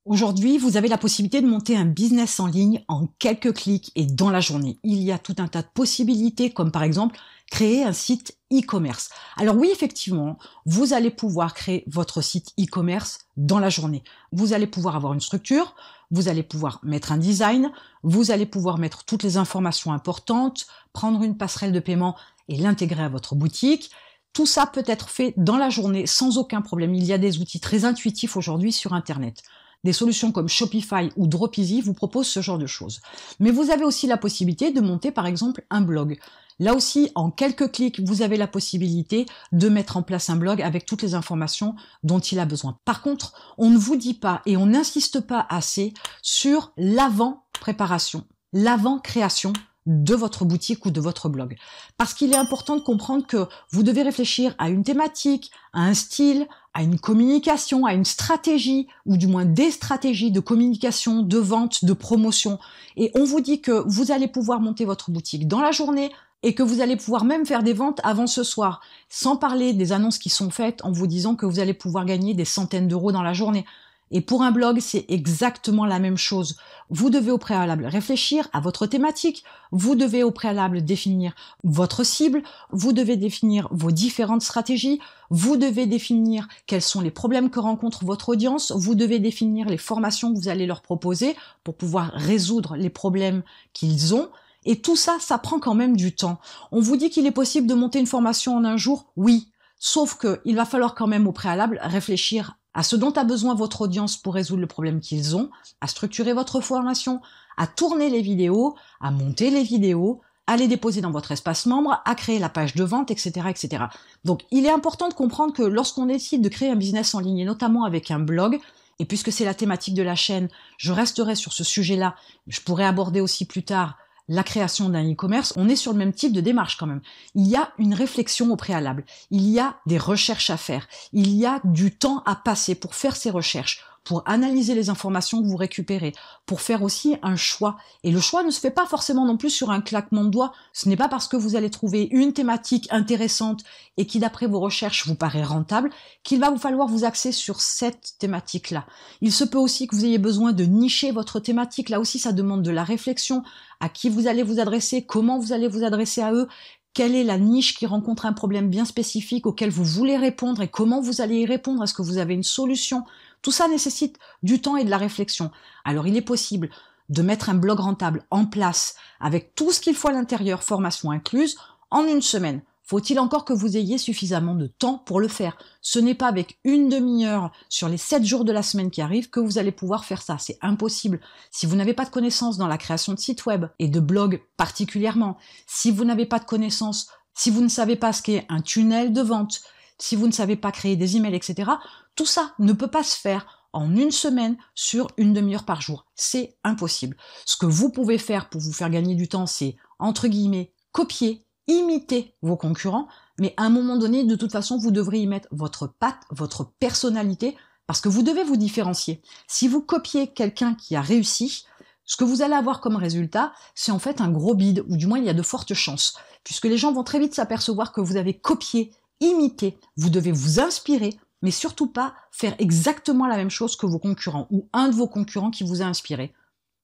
Aujourd'hui, vous avez la possibilité de monter un business en ligne en quelques clics et dans la journée. Il y a tout un tas de possibilités, comme par exemple créer un site e-commerce. Alors oui, effectivement, vous allez pouvoir créer votre site e-commerce dans la journée. Vous allez pouvoir avoir une structure, vous allez pouvoir mettre un design, vous allez pouvoir mettre toutes les informations importantes, prendre une passerelle de paiement et l'intégrer à votre boutique. Tout ça peut être fait dans la journée sans aucun problème. Il y a des outils très intuitifs aujourd'hui sur Internet. Des solutions comme Shopify ou Dropeasy vous proposent ce genre de choses. Mais vous avez aussi la possibilité de monter par exemple un blog. Là aussi, en quelques clics, vous avez la possibilité de mettre en place un blog avec toutes les informations dont il a besoin. Par contre, on ne vous dit pas et on n'insiste pas assez sur l'avant-préparation, l'avant-création de votre boutique ou de votre blog. Parce qu'il est important de comprendre que vous devez réfléchir à une thématique, à un style, à une communication, à une stratégie, ou du moins des stratégies de communication, de vente, de promotion. Et on vous dit que vous allez pouvoir monter votre boutique dans la journée et que vous allez pouvoir même faire des ventes avant ce soir, sans parler des annonces qui sont faites en vous disant que vous allez pouvoir gagner des centaines d'euros dans la journée. Et pour un blog, c'est exactement la même chose. Vous devez au préalable réfléchir à votre thématique, vous devez au préalable définir votre cible, vous devez définir vos différentes stratégies, vous devez définir quels sont les problèmes que rencontre votre audience, vous devez définir les formations que vous allez leur proposer pour pouvoir résoudre les problèmes qu'ils ont. Et tout ça, ça prend quand même du temps. On vous dit qu'il est possible de monter une formation en un jour? Oui. Sauf qu'il va falloir quand même au préalable réfléchir à ce dont a besoin votre audience pour résoudre le problème qu'ils ont, à structurer votre formation, à tourner les vidéos, à monter les vidéos, à les déposer dans votre espace membre, à créer la page de vente, etc., etc. Donc, il est important de comprendre que lorsqu'on décide de créer un business en ligne, et notamment avec un blog, et puisque c'est la thématique de la chaîne, je resterai sur ce sujet-là, je pourrais aborder aussi plus tard la création d'un e-commerce, on est sur le même type de démarche quand même. Il y a une réflexion au préalable, il y a des recherches à faire, il y a du temps à passer pour faire ces recherches, pour analyser les informations que vous récupérez, pour faire aussi un choix. Et le choix ne se fait pas forcément non plus sur un claquement de doigts. Ce n'est pas parce que vous allez trouver une thématique intéressante et qui, d'après vos recherches, vous paraît rentable, qu'il va vous falloir vous axer sur cette thématique-là. Il se peut aussi que vous ayez besoin de nicher votre thématique. Là aussi, ça demande de la réflexion. À qui vous allez vous adresser, comment vous allez vous adresser à eux, quelle est la niche qui rencontre un problème bien spécifique auquel vous voulez répondre et comment vous allez y répondre, est-ce que vous avez une solution? Tout ça nécessite du temps et de la réflexion. Alors il est possible de mettre un blog rentable en place avec tout ce qu'il faut à l'intérieur, formation incluse, en une semaine. Faut-il encore que vous ayez suffisamment de temps pour le faire? Ce n'est pas avec une demi-heure sur les 7 jours de la semaine qui arrivent que vous allez pouvoir faire ça. C'est impossible. Si vous n'avez pas de connaissances dans la création de sites web et de blogs particulièrement, si vous n'avez pas de connaissances, si vous ne savez pas ce qu'est un tunnel de vente, si vous ne savez pas créer des emails, etc., tout ça ne peut pas se faire en une semaine sur une demi-heure par jour. C'est impossible. Ce que vous pouvez faire pour vous faire gagner du temps, c'est, entre guillemets, copier, imiter vos concurrents, mais à un moment donné, de toute façon, vous devrez y mettre votre patte, votre personnalité, parce que vous devez vous différencier. Si vous copiez quelqu'un qui a réussi, ce que vous allez avoir comme résultat, c'est en fait un gros bide, ou du moins il y a de fortes chances, puisque les gens vont très vite s'apercevoir que vous avez copié, imité, vous devez vous inspirer, mais surtout pas faire exactement la même chose que vos concurrents, ou un de vos concurrents qui vous a inspiré.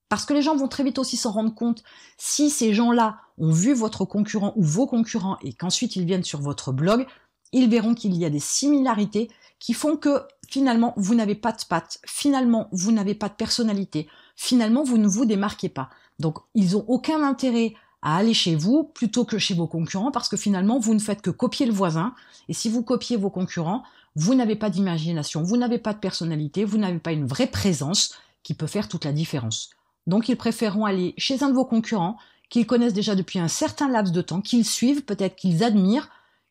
Parce que les gens vont très vite aussi s'en rendre compte, si ces gens-là ont vu votre concurrent ou vos concurrents et qu'ensuite ils viennent sur votre blog, ils verront qu'il y a des similarités qui font que finalement vous n'avez pas de patte, finalement vous n'avez pas de personnalité, finalement vous ne vous démarquez pas. Donc ils n'ont aucun intérêt à aller chez vous plutôt que chez vos concurrents parce que finalement vous ne faites que copier le voisin et si vous copiez vos concurrents, vous n'avez pas d'imagination, vous n'avez pas de personnalité, vous n'avez pas une vraie présence qui peut faire toute la différence. Donc ils préféreront aller chez un de vos concurrents qu'ils connaissent déjà depuis un certain laps de temps, qu'ils suivent, peut-être qu'ils admirent,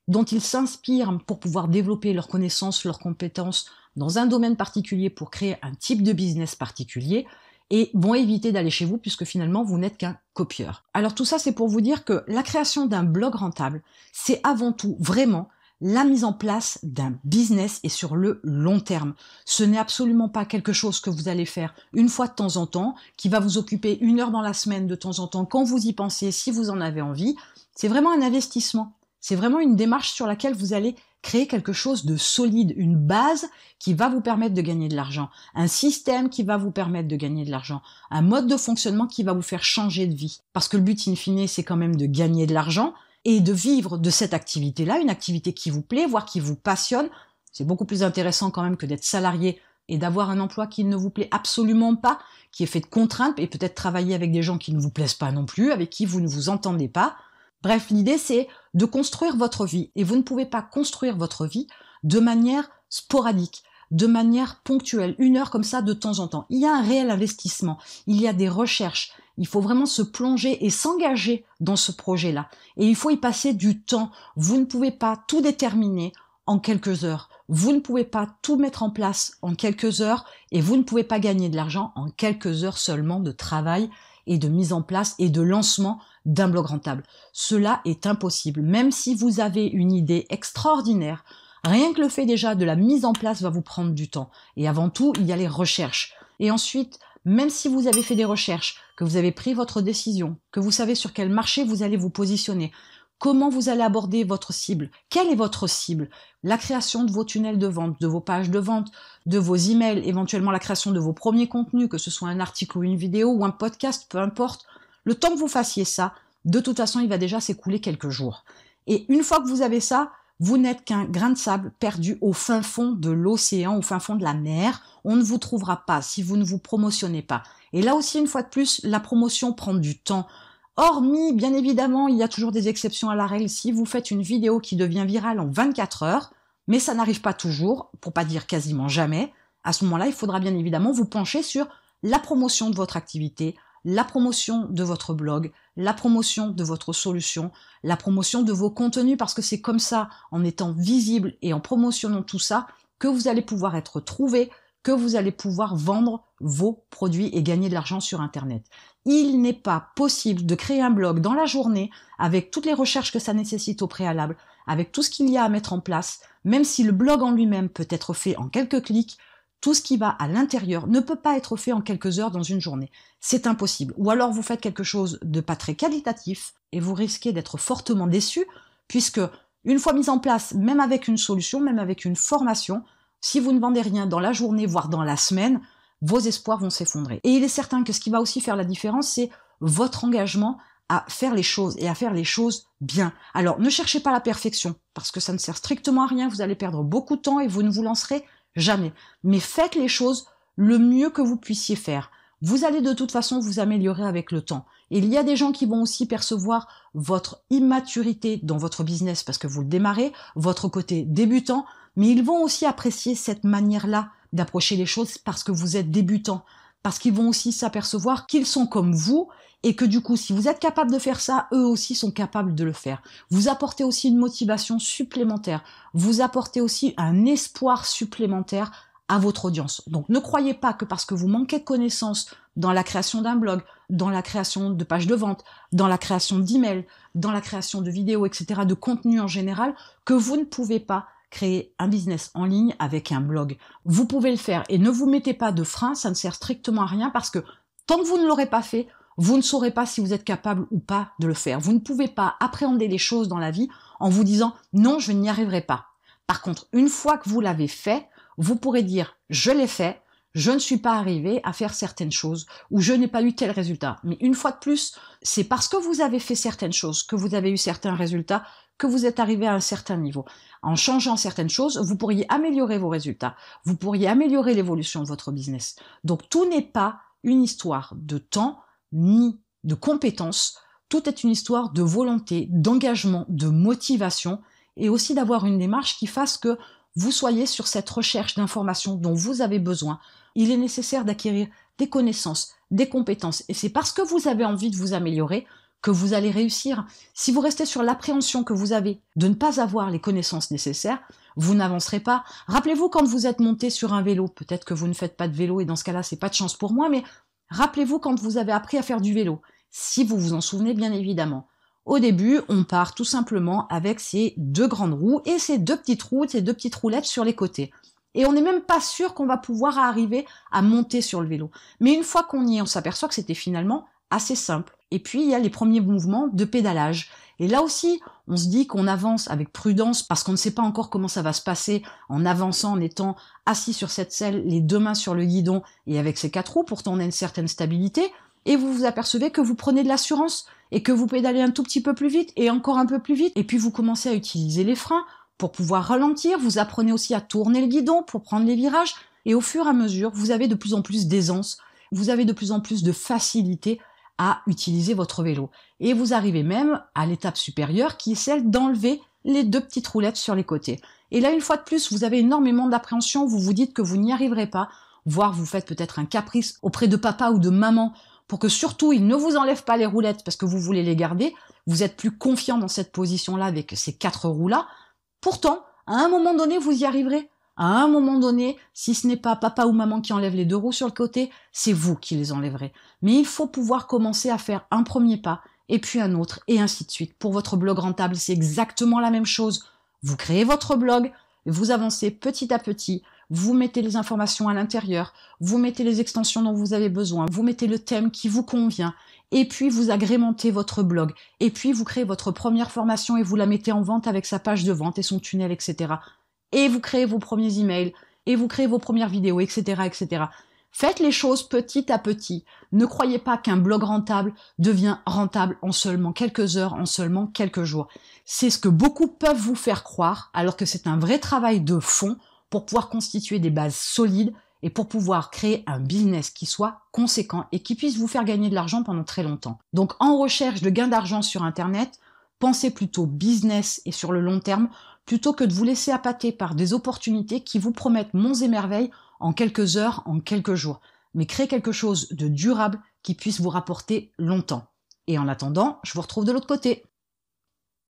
dont ils s'inspirent pour pouvoir développer leurs connaissances, leurs compétences dans un domaine particulier pour créer un type de business particulier et vont éviter d'aller chez vous puisque finalement vous n'êtes qu'un copieur. Alors tout ça c'est pour vous dire que la création d'un blog rentable, c'est avant tout vraiment la mise en place d'un business et sur le long terme. Ce n'est absolument pas quelque chose que vous allez faire une fois de temps en temps, qui va vous occuper 1 heure dans la semaine de temps en temps quand vous y pensez, si vous en avez envie. C'est vraiment un investissement. C'est vraiment une démarche sur laquelle vous allez créer quelque chose de solide, une base qui va vous permettre de gagner de l'argent, un système qui va vous permettre de gagner de l'argent, un mode de fonctionnement qui va vous faire changer de vie. Parce que le but in fine, c'est quand même de gagner de l'argent et de vivre de cette activité-là, une activité qui vous plaît, voire qui vous passionne. C'est beaucoup plus intéressant quand même que d'être salarié et d'avoir un emploi qui ne vous plaît absolument pas, qui est fait de contraintes, et peut-être travailler avec des gens qui ne vous plaisent pas non plus, avec qui vous ne vous entendez pas. Bref, l'idée c'est de construire votre vie, et vous ne pouvez pas construire votre vie de manière sporadique, de manière ponctuelle, 1 heure comme ça de temps en temps. Il y a un réel investissement, il y a des recherches, il faut vraiment se plonger et s'engager dans ce projet-là. Et il faut y passer du temps. Vous ne pouvez pas tout déterminer en quelques heures. Vous ne pouvez pas tout mettre en place en quelques heures et vous ne pouvez pas gagner de l'argent en quelques heures seulement de travail et de mise en place et de lancement d'un blog rentable. Cela est impossible. Même si vous avez une idée extraordinaire, rien que le fait déjà de la mise en place va vous prendre du temps. Et avant tout, il y a les recherches. Et ensuite, même si vous avez fait des recherches, que vous avez pris votre décision, que vous savez sur quel marché vous allez vous positionner, comment vous allez aborder votre cible, quelle est votre cible, la création de vos tunnels de vente, de vos pages de vente, de vos emails, éventuellement la création de vos premiers contenus, que ce soit un article ou une vidéo ou un podcast, peu importe. Le temps que vous fassiez ça, de toute façon, il va déjà s'écouler quelques jours. Et une fois que vous avez ça, vous n'êtes qu'un grain de sable perdu au fin fond de l'océan, au fin fond de la mer. On ne vous trouvera pas si vous ne vous promotionnez pas. Et là aussi, une fois de plus, la promotion prend du temps. Hormis, bien évidemment, il y a toujours des exceptions à la règle. Si vous faites une vidéo qui devient virale en 24 heures, mais ça n'arrive pas toujours, pour pas dire quasiment jamais, à ce moment-là, il faudra bien évidemment vous pencher sur la promotion de votre activité, la promotion de votre blog, la promotion de votre solution, la promotion de vos contenus, parce que c'est comme ça, en étant visible et en promotionnant tout ça, que vous allez pouvoir être trouvé, que vous allez pouvoir vendre vos produits et gagner de l'argent sur Internet. Il n'est pas possible de créer un blog dans la journée avec toutes les recherches que ça nécessite au préalable, avec tout ce qu'il y a à mettre en place, même si le blog en lui-même peut être fait en quelques clics, tout ce qui va à l'intérieur ne peut pas être fait en quelques heures dans une journée. C'est impossible. Ou alors vous faites quelque chose de pas très qualitatif et vous risquez d'être fortement déçu puisque une fois mise en place, même avec une solution, même avec une formation, si vous ne vendez rien dans la journée, voire dans la semaine, vos espoirs vont s'effondrer. Et il est certain que ce qui va aussi faire la différence, c'est votre engagement à faire les choses et à faire les choses bien. Alors, ne cherchez pas la perfection, parce que ça ne sert strictement à rien, vous allez perdre beaucoup de temps et vous ne vous lancerez jamais. Mais faites les choses le mieux que vous puissiez faire. Vous allez de toute façon vous améliorer avec le temps. Et il y a des gens qui vont aussi percevoir votre immaturité dans votre business parce que vous le démarrez, votre côté débutant, mais ils vont aussi apprécier cette manière-là d'approcher les choses parce que vous êtes débutant, parce qu'ils vont aussi s'apercevoir qu'ils sont comme vous et que du coup, si vous êtes capable de faire ça, eux aussi sont capables de le faire. Vous apportez aussi une motivation supplémentaire, vous apportez aussi un espoir supplémentaire à votre audience. Donc ne croyez pas que parce que vous manquez de connaissances dans la création d'un blog, dans la création de pages de vente, dans la création d'emails, dans la création de vidéos, etc., de contenu en général, que vous ne pouvez pas créer un business en ligne avec un blog. Vous pouvez le faire et ne vous mettez pas de frein, ça ne sert strictement à rien parce que tant que vous ne l'aurez pas fait, vous ne saurez pas si vous êtes capable ou pas de le faire. Vous ne pouvez pas appréhender les choses dans la vie en vous disant « non, je n'y arriverai pas ». Par contre, une fois que vous l'avez fait, vous pourrez dire « je l'ai fait », je ne suis pas arrivé à faire certaines choses ou je n'ai pas eu tel résultat. Mais une fois de plus, c'est parce que vous avez fait certaines choses, que vous avez eu certains résultats, que vous êtes arrivé à un certain niveau. En changeant certaines choses, vous pourriez améliorer vos résultats, vous pourriez améliorer l'évolution de votre business. Donc tout n'est pas une histoire de temps ni de compétences, tout est une histoire de volonté, d'engagement, de motivation et aussi d'avoir une démarche qui fasse que vous soyez sur cette recherche d'informations dont vous avez besoin. Il est nécessaire d'acquérir des connaissances, des compétences et c'est parce que vous avez envie de vous améliorer que vous allez réussir. Si vous restez sur l'appréhension que vous avez de ne pas avoir les connaissances nécessaires, vous n'avancerez pas. Rappelez-vous quand vous êtes monté sur un vélo, peut-être que vous ne faites pas de vélo et dans ce cas-là, c'est pas de chance pour moi, mais rappelez-vous quand vous avez appris à faire du vélo, si vous vous en souvenez bien évidemment. Au début, on part tout simplement avec ces 2 grandes roues et ces 2 petites roues, ces 2 petites roulettes sur les côtés. Et on n'est même pas sûr qu'on va pouvoir arriver à monter sur le vélo. Mais une fois qu'on y est, on s'aperçoit que c'était finalement assez simple. Et puis, il y a les premiers mouvements de pédalage. Et là aussi, on se dit qu'on avance avec prudence parce qu'on ne sait pas encore comment ça va se passer en avançant, en étant assis sur cette selle, les deux mains sur le guidon et avec ses quatre roues. Pourtant, on a une certaine stabilité. Et vous vous apercevez que vous prenez de l'assurance et que vous pédalez un tout petit peu plus vite et encore un peu plus vite. Et puis, vous commencez à utiliser les freins pour pouvoir ralentir. Vous apprenez aussi à tourner le guidon pour prendre les virages. Et au fur et à mesure, vous avez de plus en plus d'aisance. Vous avez de plus en plus de facilité à utiliser votre vélo. Et vous arrivez même à l'étape supérieure qui est celle d'enlever les deux petites roulettes sur les côtés. Et là, une fois de plus, vous avez énormément d'appréhension, vous vous dites que vous n'y arriverez pas, voire vous faites peut-être un caprice auprès de papa ou de maman pour que surtout ils ne vous enlèvent pas les roulettes parce que vous voulez les garder. Vous êtes plus confiant dans cette position-là avec ces quatre roues-là. Pourtant, à un moment donné, vous y arriverez. À un moment donné, si ce n'est pas papa ou maman qui enlève les deux roues sur le côté, c'est vous qui les enlèverez. Mais il faut pouvoir commencer à faire un premier pas, et puis un autre, et ainsi de suite. Pour votre blog rentable, c'est exactement la même chose. Vous créez votre blog, vous avancez petit à petit, vous mettez les informations à l'intérieur, vous mettez les extensions dont vous avez besoin, vous mettez le thème qui vous convient, et puis vous agrémentez votre blog, et puis vous créez votre première formation et vous la mettez en vente avec sa page de vente et son tunnel, etc. Et vous créez vos premiers emails, et vous créez vos premières vidéos, etc., etc. Faites les choses petit à petit. Ne croyez pas qu'un blog rentable devient rentable en seulement quelques heures, en seulement quelques jours. C'est ce que beaucoup peuvent vous faire croire, alors que c'est un vrai travail de fond pour pouvoir constituer des bases solides et pour pouvoir créer un business qui soit conséquent et qui puisse vous faire gagner de l'argent pendant très longtemps. Donc, en recherche de gains d'argent sur Internet, pensez plutôt business et sur le long terme, plutôt que de vous laisser appâter par des opportunités qui vous promettent monts et merveilles en quelques heures, en quelques jours. Mais créez quelque chose de durable qui puisse vous rapporter longtemps. Et en attendant, je vous retrouve de l'autre côté.